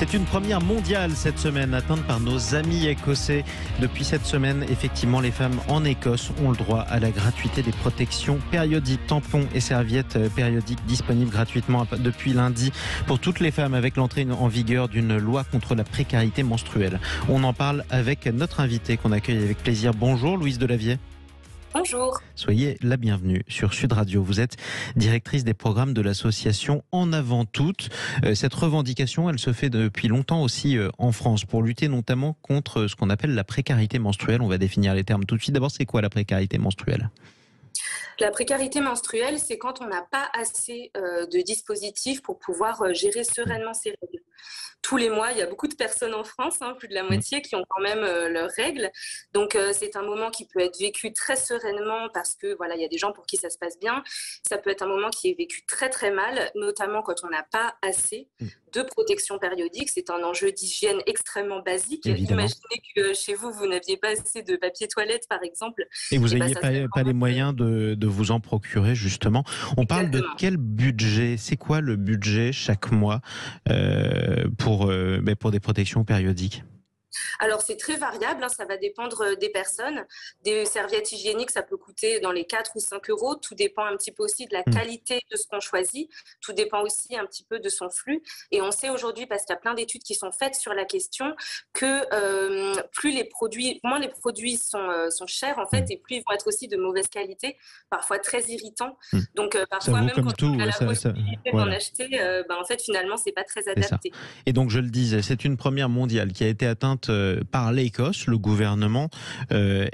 C'est une première mondiale cette semaine, atteinte par nos amis écossais. Depuis cette semaine, effectivement, les femmes en Écosse ont le droit à la gratuité des protections périodiques, tampons et serviettes périodiques disponibles gratuitement depuis lundi pour toutes les femmes avec l'entrée en vigueur d'une loi contre la précarité menstruelle. On en parle avec notre invitée qu'on accueille avec plaisir. Bonjour Louise Delavier. Bonjour. Soyez la bienvenue sur Sud Radio. Vous êtes directrice des programmes de l'association En Avant Toutes. Cette revendication, elle se fait depuis longtemps aussi en France pour lutter notamment contre ce qu'on appelle la précarité menstruelle. On va définir les termes tout de suite. D'abord, c'est quoi la précarité menstruelle ? La précarité menstruelle, c'est quand on n'a pas assez de dispositifs pour pouvoir gérer sereinement ses règles. Tous les mois, il y a beaucoup de personnes en France, plus de la moitié, qui ont quand même leurs règles. Donc, c'est un moment qui peut être vécu très sereinement parce que voilà, il y a des gens pour qui ça se passe bien. Ça peut être un moment qui est vécu très très mal, notamment quand on n'a pas assez de protection périodique. C'est un enjeu d'hygiène extrêmement basique. Évidemment. Imaginez que chez vous, vous n'aviez pas assez de papier toilette, par exemple. Et vous n'ayez pas les moyens de vous en procurer, justement. On parle de quel budget ? C'est quoi le budget chaque mois pour des protections périodiques ? Alors, c'est très variable, ça va dépendre des personnes. Des serviettes hygiéniques, ça peut coûter dans les 4 ou 5 euros. Tout dépend un petit peu aussi de la qualité de ce qu'on choisit. Tout dépend aussi un petit peu de son flux. Et on sait aujourd'hui, parce qu'il y a plein d'études qui sont faites sur la question, que moins les produits sont chers, en fait, et plus ils vont être aussi de mauvaise qualité, parfois très irritants. Donc, parfois, même quand on a la possibilité d'en acheter, en fait, finalement, c'est pas très adapté. Et donc, je le disais, c'est une première mondiale qui a été atteinte par l'Écosse, le gouvernement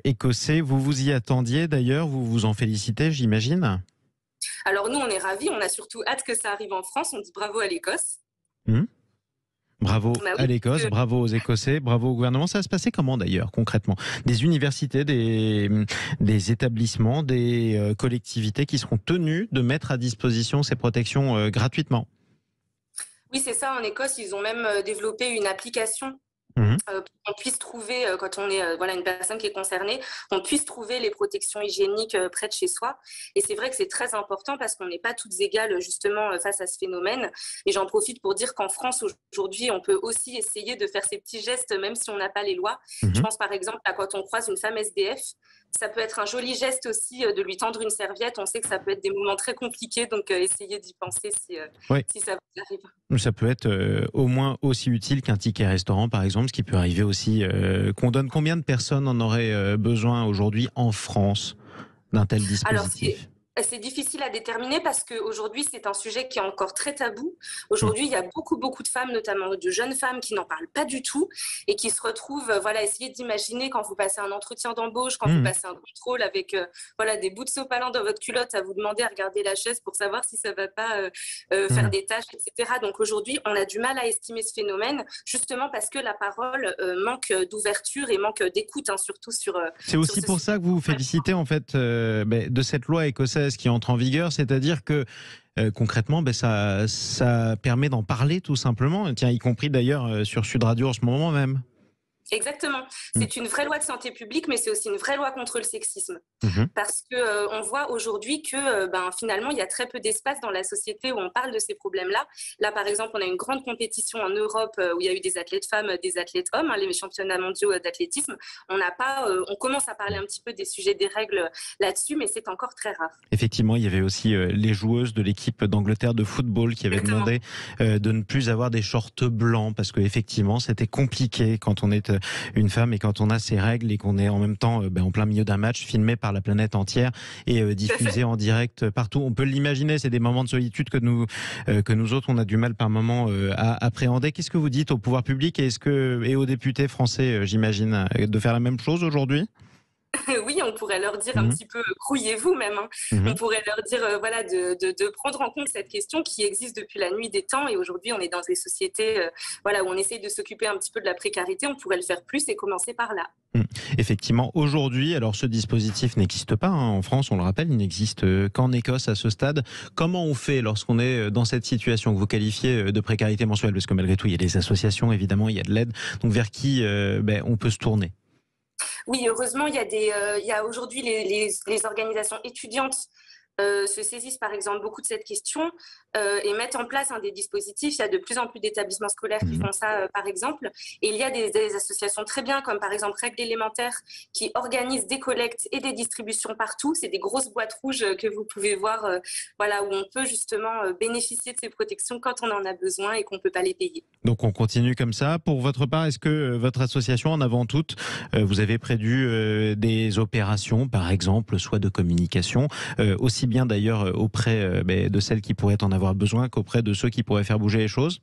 écossais. Vous vous y attendiez d'ailleurs, vous vous en félicitez, j'imagine ? Alors nous, on est ravis, on a surtout hâte que ça arrive en France, on dit bravo à l'Écosse. Bravo à l'Écosse, bravo aux Écossais, bravo au gouvernement. Ça va se passer comment d'ailleurs, concrètement ? Des universités, des établissements, des collectivités qui seront tenues de mettre à disposition ces protections gratuitement ? Oui, c'est ça, en Écosse, ils ont même développé une application pour qu'on puisse trouver, quand on est une personne qui est concernée, on puisse trouver les protections hygiéniques près de chez soi. Et c'est vrai que c'est très important parce qu'on n'est pas toutes égales justement face à ce phénomène. Et j'en profite pour dire qu'en France, aujourd'hui, on peut aussi essayer de faire ces petits gestes, même si on n'a pas les lois. Je pense par exemple à quand on croise une femme SDF. Ça peut être un joli geste aussi de lui tendre une serviette. On sait que ça peut être des moments très compliqués, donc essayez d'y penser si ça vous arrive. Ça peut être au moins aussi utile qu'un ticket restaurant, par exemple, ce qui peut arriver aussi qu'on donne. Combien de personnes en auraient besoin aujourd'hui en France d'un tel dispositif ? C'est difficile à déterminer parce qu'aujourd'hui, c'est un sujet qui est encore très tabou. Aujourd'hui, il y a beaucoup de femmes, notamment de jeunes femmes, qui n'en parlent pas du tout et qui se retrouvent, essayez d'imaginer quand vous passez un entretien d'embauche, quand vous passez un contrôle avec des bouts de sopalin dans votre culotte, à vous demander à regarder la chaise pour savoir si ça ne va pas faire des tâches, etc. Donc aujourd'hui, on a du mal à estimer ce phénomène, justement parce que la parole manque d'ouverture et manque d'écoute, surtout sur... C'est aussi pour ça que vous vous félicitez en fait de cette loi écossaise qui entre en vigueur, c'est-à-dire que concrètement, ça permet d'en parler tout simplement, y compris d'ailleurs sur Sud Radio en ce moment même. Exactement. C'est une vraie loi de santé publique, mais c'est aussi une vraie loi contre le sexisme. Parce qu'on voit aujourd'hui que finalement, il y a très peu d'espace dans la société où on parle de ces problèmes-là. Là, par exemple, on a une grande compétition en Europe où il y a eu des athlètes femmes, des athlètes hommes, les championnats mondiaux d'athlétisme. On commence à parler un petit peu des sujets des règles là-dessus, mais c'est encore très rare. Effectivement, il y avait aussi les joueuses de l'équipe d'Angleterre de football qui avaient demandé de ne plus avoir des shorts blancs parce qu'effectivement, c'était compliqué quand on est une femme et quand on a ses règles et qu'on est en même temps en plein milieu d'un match filmé par la planète entière et diffusé en direct partout. On peut l'imaginer, c'est des moments de solitude que nous autres on a du mal par moment à appréhender. Qu'est-ce que vous dites au pouvoir public et aux députés français, j'imagine, de faire la même chose aujourd'hui ? Oui, on pourrait leur dire un petit peu, grouillez-vous même. On pourrait leur dire de prendre en compte cette question qui existe depuis la nuit des temps. Et aujourd'hui, on est dans des sociétés où on essaye de s'occuper un petit peu de la précarité. On pourrait le faire plus et commencer par là. Effectivement, aujourd'hui, alors ce dispositif n'existe pas en France, on le rappelle, il n'existe qu'en Écosse à ce stade. Comment on fait lorsqu'on est dans cette situation que vous qualifiez de précarité mensuelle ? Parce que malgré tout, il y a des associations, évidemment, il y a de l'aide. Donc vers qui on peut se tourner ? Oui, heureusement, il y a aujourd'hui les organisations étudiantes se saisissent par exemple beaucoup de cette question et mettent en place des dispositifs. Il y a de plus en plus d'établissements scolaires qui font ça par exemple. Et il y a des associations très bien comme par exemple Règles élémentaires qui organisent des collectes et des distributions partout. C'est des grosses boîtes rouges que vous pouvez voir où on peut justement bénéficier de ces protections quand on en a besoin et qu'on ne peut pas les payer. Donc on continue comme ça. Pour votre part, est-ce que votre association, en avant toute, vous avez prévu des opérations, par exemple, soit de communication, aussi bien d'ailleurs auprès de celles qui pourraient en avoir besoin qu'auprès de ceux qui pourraient faire bouger les choses ?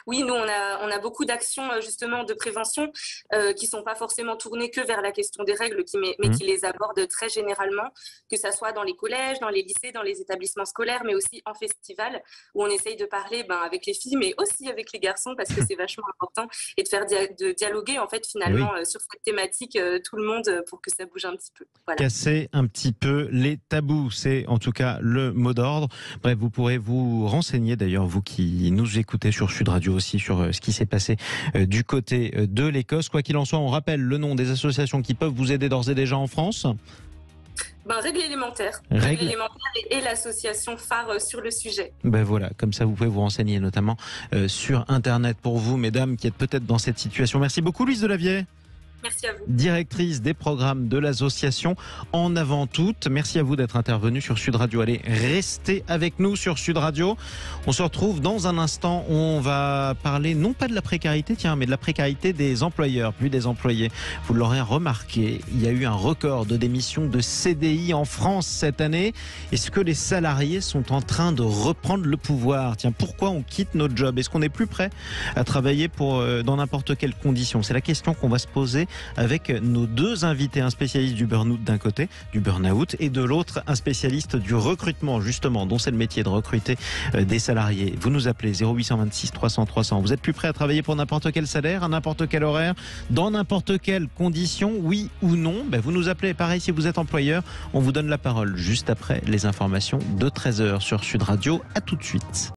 Oui, nous, on a beaucoup d'actions justement de prévention qui ne sont pas forcément tournées que vers la question des règles, mais qui les abordent très généralement, que ce soit dans les collèges, dans les lycées, dans les établissements scolaires, mais aussi en festival, où on essaye de parler avec les filles, mais aussi avec les garçons, parce que c'est vachement important, et de dialoguer en fait finalement sur cette thématique, tout le monde, pour que ça bouge un petit peu. Voilà. Casser un petit peu les tabous, c'est en tout cas le mot d'ordre. Bref, vous pourrez vous renseigner d'ailleurs, vous qui nous écoutez sur Sud Radio aussi, sur ce qui s'est passé du côté de l'Écosse. Quoi qu'il en soit, on rappelle le nom des associations qui peuvent vous aider d'ores et déjà en France. Règles élémentaires. Règles élémentaires et l'association phare sur le sujet. Voilà, comme ça vous pouvez vous renseigner notamment sur Internet pour vous, mesdames, qui êtes peut-être dans cette situation. Merci beaucoup, Louise Delavier. Merci à vous. Directrice des programmes de l'association En Avant Toutes. Merci à vous d'être intervenue sur Sud Radio. Allez, restez avec nous sur Sud Radio. On se retrouve dans un instant. On va parler non pas de la précarité, mais de la précarité des employeurs, plus des employés. Vous l'aurez remarqué, il y a eu un record de démissions de CDI en France cette année. Est-ce que les salariés sont en train de reprendre le pouvoir ? Pourquoi on quitte notre job ? Est-ce qu'on est plus prêt à travailler dans n'importe quelles conditions ? C'est la question qu'on va se poser avec nos deux invités, un spécialiste du burn-out d'un côté, du burn-out, et de l'autre, un spécialiste du recrutement, justement, dont c'est le métier de recruter des salariés. Vous nous appelez 0826 300 300. Vous êtes plus prêt à travailler pour n'importe quel salaire, à n'importe quel horaire, dans n'importe quelle condition, oui ou non ? Vous nous appelez, pareil, si vous êtes employeur, on vous donne la parole juste après les informations de 13h sur Sud Radio. À tout de suite.